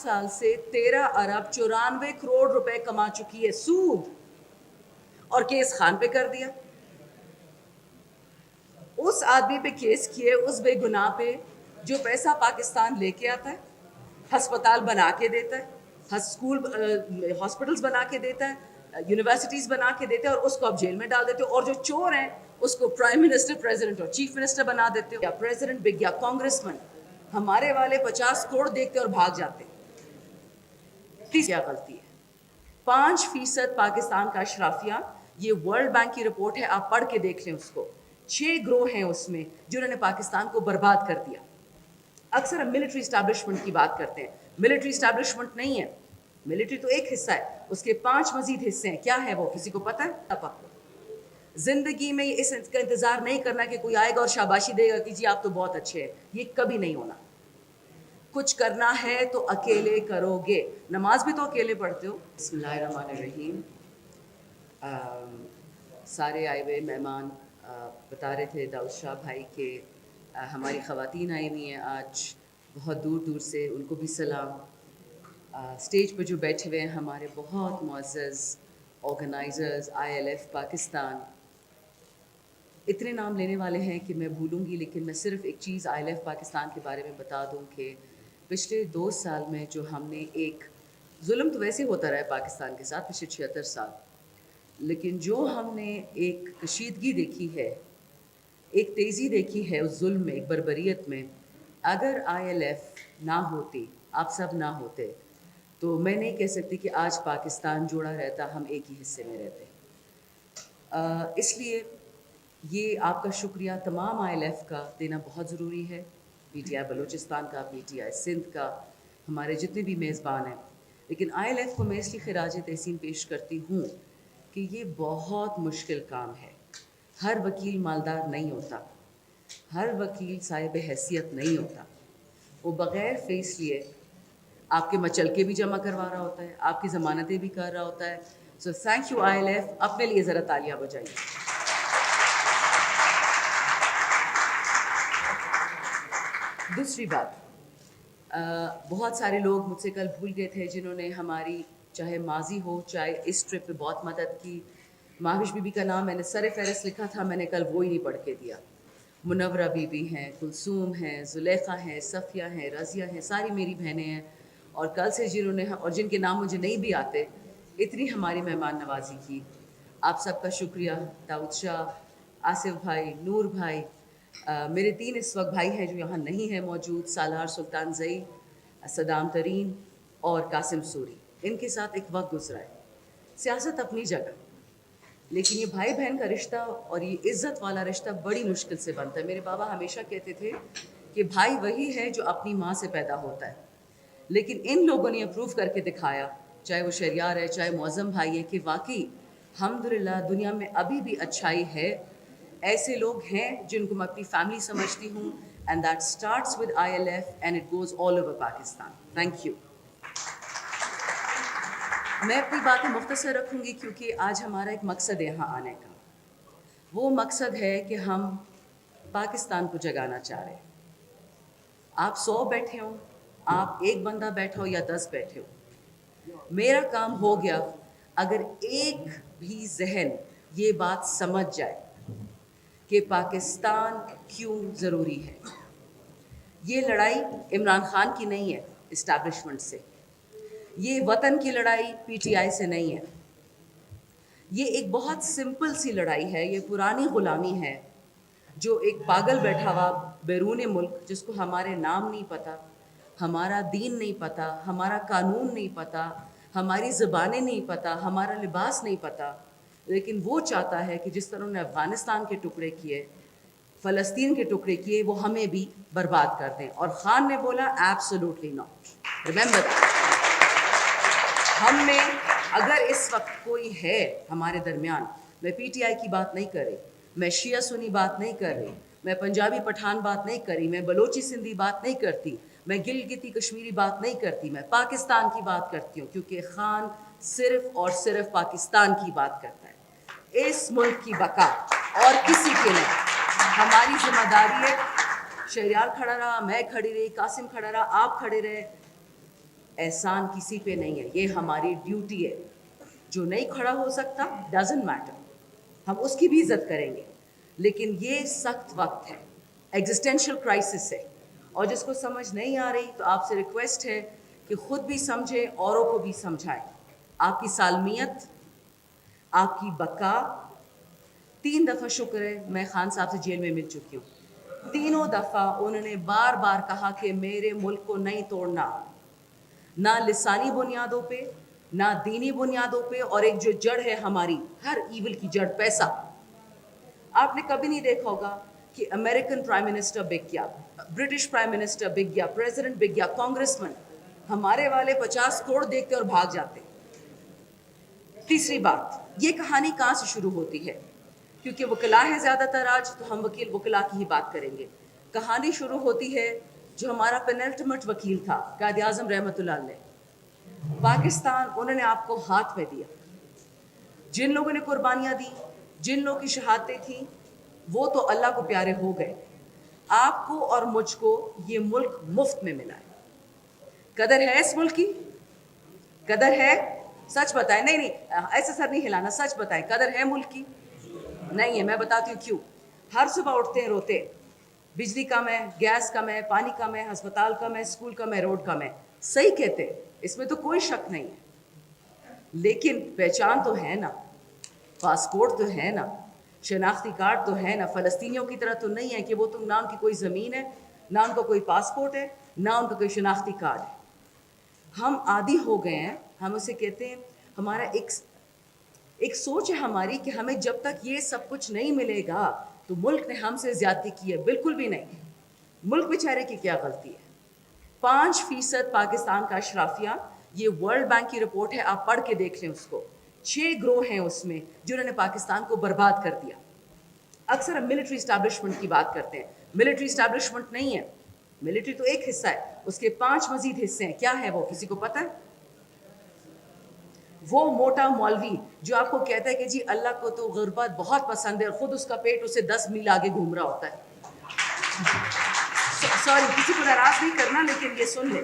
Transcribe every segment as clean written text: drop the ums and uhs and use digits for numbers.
साल से 13 अरब 94 करोड़ रुपए कमा चुकी है सूद, और केस खान पे कर दिया। उस आदमी पे केस किए, उस बेगुनाह पे जो पैसा पाकिस्तान लेके आता है, हस्पताल बना के देता है, स्कूल हॉस्पिटल्स बना के देता है, यूनिवर्सिटीज़ बना के देते हैं, और उसको आप जेल में डाल देते हो। और जो चोर हैं उसको प्राइम मिनिस्टर, प्रेसिडेंट और चीफ मिनिस्टर बना देते हो, या प्रेसिडेंट बिक या कांग्रेसमैन। हमारे वाले 50 करोड़ देखते और भाग जाते। क्या गलती है? 5% पाकिस्तान का अशराफिया, ये वर्ल्ड बैंक की रिपोर्ट है, आप पढ़ के देख लें उसको। 6 ग्रोह हैं उसमें जिन्होंने पाकिस्तान को बर्बाद कर दिया। अक्सर हम मिलिट्री इस्टेब्लिशमेंट की बात करते हैं, मिलिट्री इस्टेब्लिशमेंट नहीं है, मिलिट्री तो एक हिस्सा है, उसके 5 मजीद हिस्से हैं। क्या है वो, किसी को पता है? आपको जिंदगी में इसका इंतजार नहीं करना कि कोई आएगा और शाबाशी देगा कि जी आप तो बहुत अच्छे हैं, ये कभी नहीं होना। कुछ करना है तो अकेले करोगे। नमाज भी तो अकेले पढ़ते हो। बिस्मिल्लाहिर्रहमानिर्रहीम। सारे आए हुए मेहमान बता रहे थे दाऊद शाह भाई के हमारी ख़वातीन आई हुई हैं आज बहुत दूर दूर से, उनको भी सलाम। स्टेज पर जो बैठे हुए हैं हमारे बहुत मुअज़्ज़ज़ ऑर्गेनाइज़र्स ILF पाकिस्तान, इतने नाम लेने वाले हैं कि मैं भूलूंगी, लेकिन मैं सिर्फ एक चीज़ ILF पाकिस्तान के बारे में बता दूं कि पिछले 2 साल में जो हमने एक जुल्म तो वैसे होता रहा है पाकिस्तान के साथ पिछले 76 साल, लेकिन जो हमने एक कशीदगी देखी है, एक तेज़ी देखी है उस जुल्म में, एक बर्बरियत में, अगर ILF ना होती, आप सब ना होते, तो मैं नहीं कह सकती कि आज पाकिस्तान जुड़ा रहता, हम एक ही हिस्से में रहते। इसलिए ये आपका शुक्रिया तमाम ILF का देना बहुत ज़रूरी है, PTI बलूचिस्तान का, PTI सिंध का, हमारे जितने भी मेज़बान हैं। लेकिन ILF को मैं इसलिए खिराज तहसीन पेश करती हूँ कि ये बहुत मुश्किल काम है। हर वकील मालदार नहीं होता, हर वकील साहिब हैसियत नहीं होता, वो बग़ैर फ़ीस लिए आपके मचलके भी जमा करवा रहा होता है, आपकी ज़मानतें भी कर रहा होता है। सो थैंक यू ILF, अपने लिए ज़रा तालियां बजाइए। दूसरी बात, बहुत सारे लोग मुझसे कल भूल गए थे जिन्होंने हमारी चाहे माजी हो चाहे इस ट्रिप पे बहुत मदद की। माहिश बीबी का नाम मैंने सर फहरिस्त लिखा था, मैंने कल वो ही नहीं पढ़ के दिया। मुनव्वरा बीबी हैं, कुलसूम हैं, जुलेखा हैं, सफ़िया हैं, रज़िया हैं, सारी मेरी बहनें हैं। और कल से जिन्होंने और जिनके नाम मुझे नहीं भी आते, इतनी हमारी मेहमान नवाजी की, आप सबका शुक्रिया। दाऊद शाह, आसिफ भाई, नूर भाई, मेरे 3 इस वक्त भाई हैं जो यहाँ नहीं हैं मौजूद, सालार सुल्तान ज़ई, सदाम तरीन और कासिम सूरी, इनके साथ एक वक्त गुजरा है। सियासत अपनी जगह, लेकिन ये भाई बहन का रिश्ता और ये इज़्ज़त वाला रिश्ता बड़ी मुश्किल से बनता है। मेरे बाबा हमेशा कहते थे कि भाई वही है जो अपनी माँ से पैदा होता है, लेकिन इन लोगों ने अप्रूव करके दिखाया, चाहे वो शहरियार है चाहे मुअज़्ज़म भाई है, कि वाकई अल्हम्दुलिल्लाह दुनिया में अभी भी अच्छाई है। ऐसे लोग हैं जिनको मैं अपनी फैमिली समझती हूँ, and that starts with ILF and it goes all over Pakistan. Thank you. मैं अपनी बातें मुख्तसर रखूँगी क्योंकि आज हमारा एक मकसद है यहाँ आने का। वो मकसद है कि हम पाकिस्तान को जगाना चाह रहे हैं। आप 100 बैठे हों, आप एक बंदा बैठा हो या 10 बैठे हो, मेरा काम हो गया अगर एक भी जहन ये बात समझ जाए कि पाकिस्तान क्यों ज़रूरी है। ये लड़ाई इमरान खान की नहीं है इस्टेब्लिशमेंट से, ये वतन की लड़ाई PTI से नहीं है, ये एक बहुत सिंपल सी लड़ाई है। ये पुरानी ग़ुलामी है जो एक पागल बैठा हुआ बैरून मुल्क, जिसको हमारे नाम नहीं पता, हमारा दीन नहीं पता, हमारा कानून नहीं पता, हमारी ज़बानें नहीं पता, हमारा लिबास नहीं पता, लेकिन वो चाहता है कि जिस तरह उन्होंने अफ़गानिस्तान के टुकड़े किए, फ़लस्तीन के टुकड़े किए, वो हमें भी बर्बाद कर दें। और ख़ान ने बोला एब्सोल्युटली नॉट। Remember that. हम में अगर इस वक्त कोई है हमारे दरमियान, मैं PTI की बात नहीं कर रही, मैं शिया सुन्नी बात नहीं कर रही, मैं पंजाबी पठान बात नहीं कर रही, मैं बलोची सिंधी बात नहीं करती, मैं गिलगिती कश्मीरी बात नहीं करती, मैं पाकिस्तान की बात करती हूँ, क्योंकि ख़ान सिर्फ़ और सिर्फ पाकिस्तान की बात करता है, इस मुल्क की बका और किसी के नहीं। हमारी जिम्मेदारी है, शहरियार खड़ा रहा, मैं खड़ी रही, कासिम खड़ा रहा, आप खड़े रहे, احسان کسی پہ نہیں ہے, یہ ہماری ڈیوٹی ہے. جو نہیں کھڑا ہو سکتا ڈزنٹ میٹر, ہم اس کی بھی عزت کریں گے, لیکن یہ سخت وقت ہے, ایگزسٹینشیل کرائسس ہے, اور جس کو سمجھ نہیں آ رہی تو آپ سے ریکویسٹ ہے کہ خود بھی سمجھیں, اوروں کو بھی سمجھائیں. آپ کی سالمیت, آپ کی بقا, 3 دفعہ شکر ہے میں خان صاحب سے جیل میں مل چکی ہوں, تینوں دفعہ انہوں نے بار بار کہا کہ میرے ملک کو نہیں توڑنا, نہ لسانی بنیادوں پہ نہ دینی بنیادوں پہ, اور ایک جو جڑ ہے ہماری ہر ایول کی جڑ پیسہ. آپ نے کبھی نہیں دیکھا ہوگا کہ امریکن پرائم منسٹر بک گیا, برٹش پرائم منسٹر بک گیا, پریزیڈنٹ بک گیا, کانگریس مین, ہمارے والے 50 کروڑ دیکھتے اور بھاگ جاتے. تیسری بات, یہ کہانی کہاں سے شروع ہوتی ہے؟ کیونکہ وکلا ہے زیادہ تر آج, تو ہم وکلا کی ہی بات کریں گے. کہانی شروع ہوتی ہے جو ہمارا پینلٹمنٹ وکیل تھا قائد اعظم رحمۃ اللہ علیہ. پاکستان انہوں نے آپ کو ہاتھ میں دیا, جن لوگوں نے قربانیاں دی, جن لوگوں کی شہادتیں تھیں, وہ تو اللہ کو پیارے ہو گئے. آپ کو اور مجھ کو یہ ملک مفت میں ملا ہے. قدر ہے اس ملک کی؟ قدر ہے؟ سچ بتائیں. نہیں ایسے سر نہیں ہلانا, سچ بتائیں, قدر ہے ملک کی؟ نہیں ہے. میں بتاتی ہوں کیوں. ہر صبح اٹھتے ہیں روتے, بجلی کم ہے, گیس کم ہے, پانی کم ہے, ہسپتال کم ہے, اسکول کم ہے, روڈ کم ہے. صحیح کہتے ہیں, اس میں تو کوئی شک نہیں ہے, لیکن پہچان تو ہے نا, پاسپورٹ تو ہے نا, شناختی کارڈ تو ہے نا. فلسطینیوں کی طرح تو نہیں ہے کہ وہ تم نہ ان کی کوئی زمین ہے, نہ ان کا کوئی پاسپورٹ ہے, نہ ان کا کوئی شناختی کارڈ ہے. ہم عادی ہو گئے ہیں, ہم اسے کہتے ہیں, ہمارا ایک سوچ ہے ہماری کہ ہمیں جب تک یہ سب کچھ نہیں ملے گا تو ملک نے ہم سے زیادتی کی ہے. بالکل بھی نہیں. ملک بیچارے کی کیا غلطی ہے؟ 5% پاکستان کا اشرافیہ, یہ ورلڈ بینک کی رپورٹ ہے, آپ پڑھ کے دیکھ لیں اس کو. 6 گروہ ہیں اس میں جنہوں نے پاکستان کو برباد کر دیا. اکثر ہم ملٹری اسٹیبلشمنٹ کی بات کرتے ہیں, ملٹری اسٹیبلشمنٹ نہیں ہے. ملٹری تو ایک حصہ ہے, اس کے 5 مزید حصے ہیں. کیا ہے وہ, کسی کو پتہ ہے؟ وہ موٹا مولوی جو آپ کو کہتا ہے کہ جی اللہ کو تو غربت بہت پسند ہے, اور خود اس کا پیٹ اسے 10 میل آگے گھوم رہا ہوتا ہے. سوری, کسی کو ناراض نہیں کرنا, لیکن یہ سن لیں.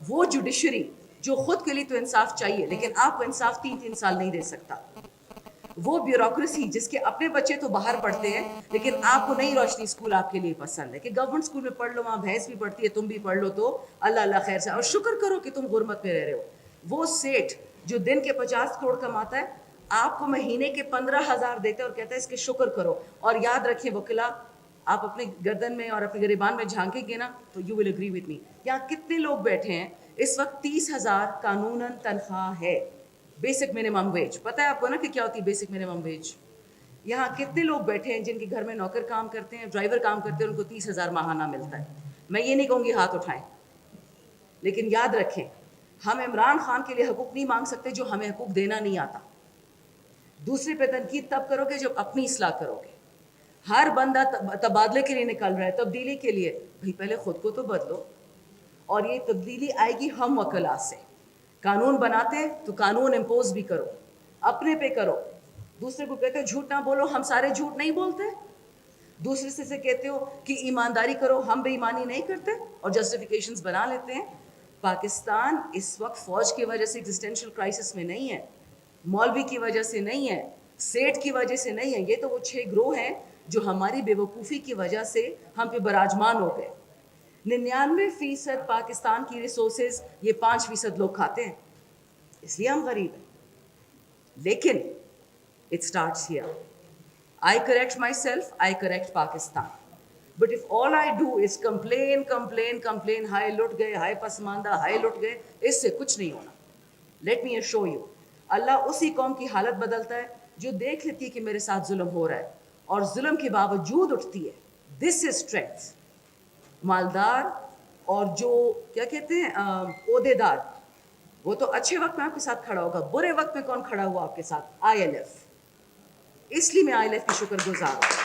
وہ جوڈیشری جو خود کے لیے تو انصاف چاہیے, لیکن آپ کو انصاف 3 سال نہیں دے سکتا. وہ بیوروکریسی جس کے اپنے بچے تو باہر پڑھتے ہیں, لیکن آپ کو نہیں روشنی اسکول آپ کے لیے پسند ہے کہ گورنمنٹ اسکول میں پڑھ لو, وہاں بھینس بھی پڑھتی ہے, تم بھی پڑھ لو, تو اللہ اللہ خیر سے, اور شکر کرو کہ تم غربت میں رہ رہے ہو. وہ سیٹ جو دن کے 50 کروڑ کماتا ہے, آپ کو مہینے کے 15,000 دیتا ہے اور کہتا ہے اس کے شکر کرو. اور یاد رکھیں وکلا, آپ اپنے گردن میں اور اپنے گریبان میں جھانکیں گے نا تو you will agree with me. یہاں کتنے لوگ بیٹھے ہیں اس وقت 30,000 قانوناً تنخواہ ہے, بیسک منیمم ویج. پتہ ہے آپ کو نا کہ کیا ہوتی ہے بیسک منیمم ویج؟ یہاں کتنے لوگ بیٹھے ہیں جن کے گھر میں نوکر کام کرتے ہیں, ڈرائیور کام کرتے ہیں, ان کو 30,000 ماہانہ ملتا ہے. میں یہ نہیں کہوں گی ہاتھ اٹھائیں, لیکن یاد رکھیں ہم عمران خان کے لیے حقوق نہیں مانگ سکتے جو ہمیں حقوق دینا نہیں آتا. دوسرے پہ تنقید تب کرو گے جب اپنی اصلاح کرو گے. ہر بندہ تبادلے کے لیے نکل رہا ہے, تبدیلی کے لیے. بھئی پہلے خود کو تو بدلو, اور یہ تبدیلی آئے گی ہم وکلا سے. قانون بناتے تو قانون امپوز بھی کرو, اپنے پہ کرو. دوسرے کو کہتے ہو جھوٹ نہ بولو, ہم سارے جھوٹ نہیں بولتے. دوسرے سے کہتے ہو کہ ایمانداری کرو, ہم بے ایمانی نہیں کرتے, اور جسٹیفیکیشنز بنا لیتے ہیں. پاکستان اس وقت فوج کی وجہ سے ایگزسٹینشیل کرائسس میں نہیں ہے, مولوی کی وجہ سے نہیں ہے, سیٹ کی وجہ سے نہیں ہے. یہ تو وہ 6 گروہ ہیں جو ہماری بے وقوفی کی وجہ سے ہم پہ براجمان ہو گئے. 99% پاکستان کی ریسورسز یہ 5% لوگ کھاتے ہیں, اس لیے ہم غریب ہیں. لیکن it starts here. I correct myself, I correct Pakistan. But if all I do is complain, ہائے لٹ گئے, ہائے پسماندہ, ہائے لٹ گئے, اس سے کچھ نہیں ہونا. Let me assure you, اللہ اسی قوم کی حالت بدلتا ہے جو دیکھ لیتی ہے کہ میرے ساتھ ظلم ہو رہا ہے, اور ظلم کے باوجود اٹھتی ہے. This is strength. مالدار اور جو کیا کہتے ہیں عہدے دار, وہ تو اچھے وقت میں آپ کے ساتھ کھڑا ہوگا, برے وقت میں کون کھڑا ہوا آپ کے ساتھ؟ ILF. اس لیے میں ILF کی شکر گزار ہوں.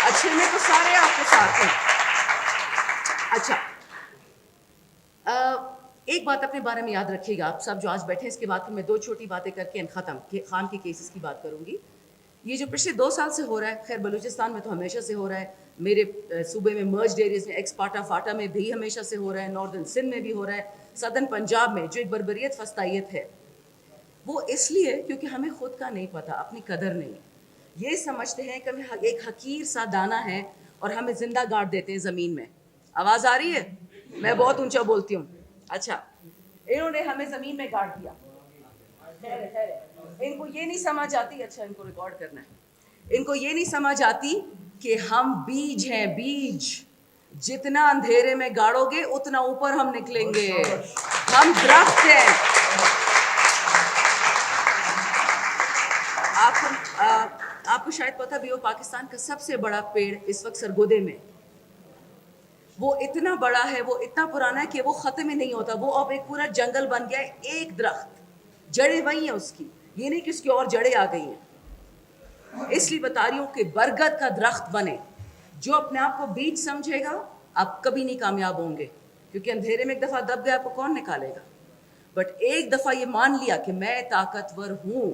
اچھے میں تو سارے آپ کے ساتھ ہیں. اچھا, ایک بات اپنے بارے میں یاد رکھیے گا آپ سب جو آج بیٹھے ہیں, اس کے بعد میں 2 چھوٹی باتیں کر کے ختم خان کے کیسز کی بات کروں گی. یہ جو پچھلے 2 سال سے ہو رہا ہے, خیر بلوچستان میں تو ہمیشہ سے ہو رہا ہے, میرے صوبے میں مرجڈ ایریز میں ایکس پاٹا فاٹا میں بھی ہمیشہ سے ہو رہا ہے, ناردرن سندھ میں بھی ہو رہا ہے, सदर्न पंजाब में जो एक बर्बरियत फस्तायत है, वो इसलिए क्योंकि हमें खुद का नहीं पता, अपनी कदर नहीं है। ये समझते हैं कि हमें एक हकीर सा दाना है और हमें जिंदा गाड़ देते हैं ज़मीन में। आवाज़ आ रही है? मैं बहुत ऊंचा बोलती हूँ। अच्छा, इन्होंने हमें ज़मीन में गाड़ दिया। इनको ये नहीं समझ आती, अच्छा इनको रिकॉर्ड करना है, इनको ये नहीं समझ आती कि हम बीज हैं, बीज। जितना अंधेरे में गाड़ोगे उतना ऊपर हम निकलेंगे। हम दरख्त हैं। आपको शायद पता भी हो, पाकिस्तान का सबसे बड़ा पेड़ इस वक्त सरगोदे में, वो इतना बड़ा है, वो इतना पुराना है कि वो ख़त्म ही नहीं होता। वो अब एक पूरा जंगल बन गया है। एक दरख्त, जड़ें वही हैं उसकी, ये नहीं कि उसकी और जड़ें आ गई हैं। इसलिए बता रही हूँ कि बरगद का दरख्त बने। जो अपने आप को बीज समझेगा, आप कभी नहीं कामयाब होंगे, क्योंकि अंधेरे में एक दफ़ा दब गया, आपको कौन निकालेगा। बट एक दफ़ा ये मान लिया कि मैं ताकतवर हूँ,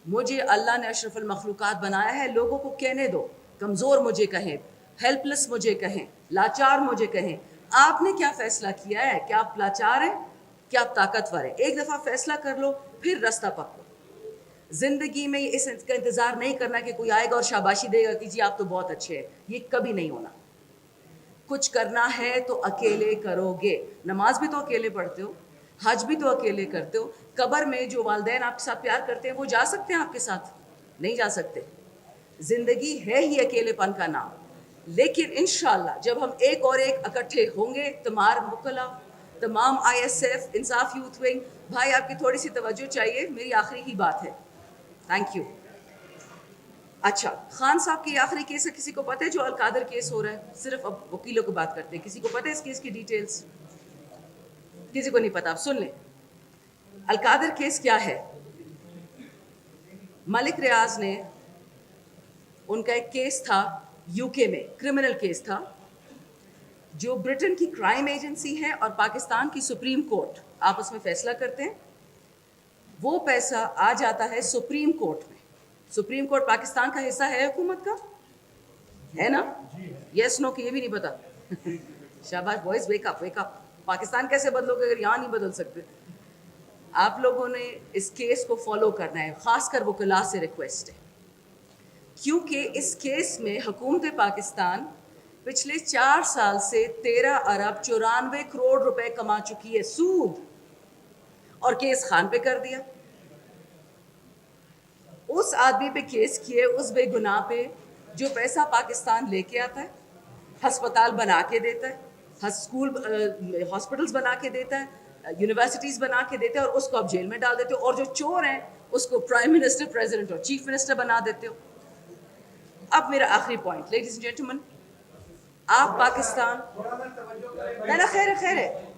मुझे अल्लाह ने अशरफुल मखलूक़ात बनाया है, लोगों को कहने दो, कमज़ोर मुझे कहें, हेल्पलेस मुझे कहें, लाचार मुझे कहें। आपने क्या फ़ैसला किया है? क्या आप लाचार हैं, क्या आप ताकतवर हैं? एक दफ़ा फ़ैसला कर लो, फिर रास्ता पकड़ो। ज़िंदगी में इसका इंतज़ार नहीं करना कि कोई आएगा और शाबाशी देगा कि जी आप तो बहुत अच्छे हैं। ये कभी नहीं होना। कुछ करना है तो अकेले करोगे। नमाज भी तो अकेले पढ़ते हो, हज भी तो अकेले करते हो। कब्र में जो वालिदैन आपके साथ प्यार करते हैं वो जा सकते हैं आपके साथ? नहीं जा सकते। ज़िंदगी है ही अकेलेपन का नाम। लेकिन इंशाअल्लाह जब हम एक और एक इकट्ठे होंगे, तमाम मुकला, तमाम ISF, इंसाफ यूथ विंग, भाई आपकी थोड़ी सी तवज्जो चाहिए, मेरी आखिरी ही बात है। Thank you. अच्छा, खान साहब की आखिरी केस है, किसी को पता है? जो अलकादर केस हो रहा है, सिर्फ अब वकीलों को बात करते हैं। किसी को पता है इस केस की डिटेल्स? किसी को नहीं पता। आप सुन लें, अलकादर केस क्या है। मलिक रियाज ने, उनका एक केस था UK में, क्रिमिनल केस था, जो ब्रिटेन की क्राइम एजेंसी है और पाकिस्तान की सुप्रीम कोर्ट आपस में फैसला करते हैं। वो पैसा आ जाता है सुप्रीम कोर्ट में। सुप्रीम कोर्ट पाकिस्तान का हिस्सा है हुकूमत का, है ना? यस नो कि ये भी नहीं पता? शाबाश boys, wake up, wake up. Pakistan कैसे बदलोगे अगर यहाँ नहीं बदल सकते? आप लोगों ने इस केस को फॉलो करना है, खासकर वकला से रिक्वेस्ट है, क्योंकि इस केस में हुकूमत पाकिस्तान पिछले 4 साल से 13 अरब 94 करोड़ रुपए कमा चुकी है सूद, और केस खान पे कर दिया। उस आदमी पे केस किए, उस बेगुनाह पे जो पैसा पाकिस्तान लेके आता है, हस्पताल बना के देता है, हॉस्पिटल्स बना के देता है, यूनिवर्सिटीज़ बना के देते हो, और उसको आप जेल में डाल देते हो, और जो चोर हैं उसको प्राइम मिनिस्टर, प्रेसिडेंट और चीफ मिनिस्टर बना देते हो। अब मेरा आखिरी पॉइंट, लेडीज एंड जेंटलमैन, आप पाकिस्तान, ना खैर है, खैर है,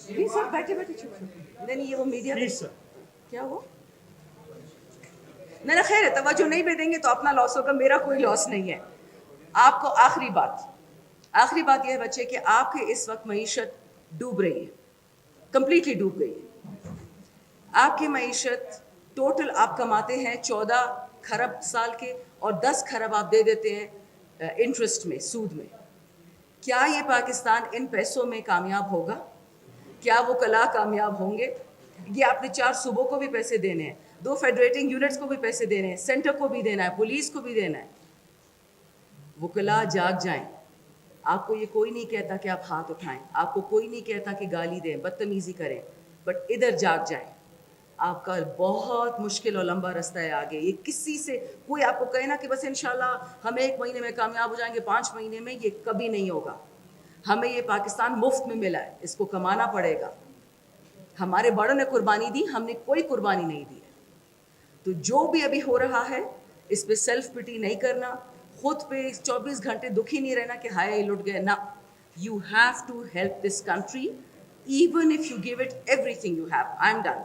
प्लीज सर बैठे बैठे, चुप नहीं, ये वो मीडिया क्या हुआ, ना खैर है, तवज्जो नहीं भी देंगे तो अपना लॉस होगा, मेरा कोई लॉस नहीं है। आपको आखिरी बात यह है बच्चे कि आपके इस वक्त मईशत डूब रही है, कंप्लीटली डूब गई है। आपकी मईशत टोटल आप कमाते हैं 14 खरब साल के, और 10 खरब आप दे देते हैं इंटरेस्ट में, सूद में। क्या ये पाकिस्तान इन पैसों में कामयाब होगा? क्या वो कला कामयाब होंगे? ये आपने 4 सूबों को भी पैसे देने हैं, 2 फेडरेटिंग यूनिट्स को भी पैसे देने हैं, सेंटर को भी देना है, पुलिस को भी देना है। वकला जाग जाएं। आपको ये कोई नहीं कहता कि आप हाथ उठाएं, आपको कोई नहीं कहता कि गाली दें, बदतमीजी करें, बट इधर जाग जाएं। आपका बहुत मुश्किल और लंबा रास्ता है आगे। ये किसी से कोई आपको कहे ना कि बस इंशाल्लाह हम 1 महीने में कामयाब हो जाएंगे, 5 महीने में, ये कभी नहीं होगा। हमें ये पाकिस्तान मुफ्त में मिला है, इसको कमाना पड़ेगा। हमारे बड़ों ने कुर्बानी दी, हमने कोई कुर्बानी नहीं दी है। तो जो भी अभी हो रहा है, इस पे सेल्फ पिटी नहीं करना, खुद पे 24 घंटे दुखी नहीं रहना कि हाय लुट गए ना। You have to help this country, even if you give it everything you have. I'm done.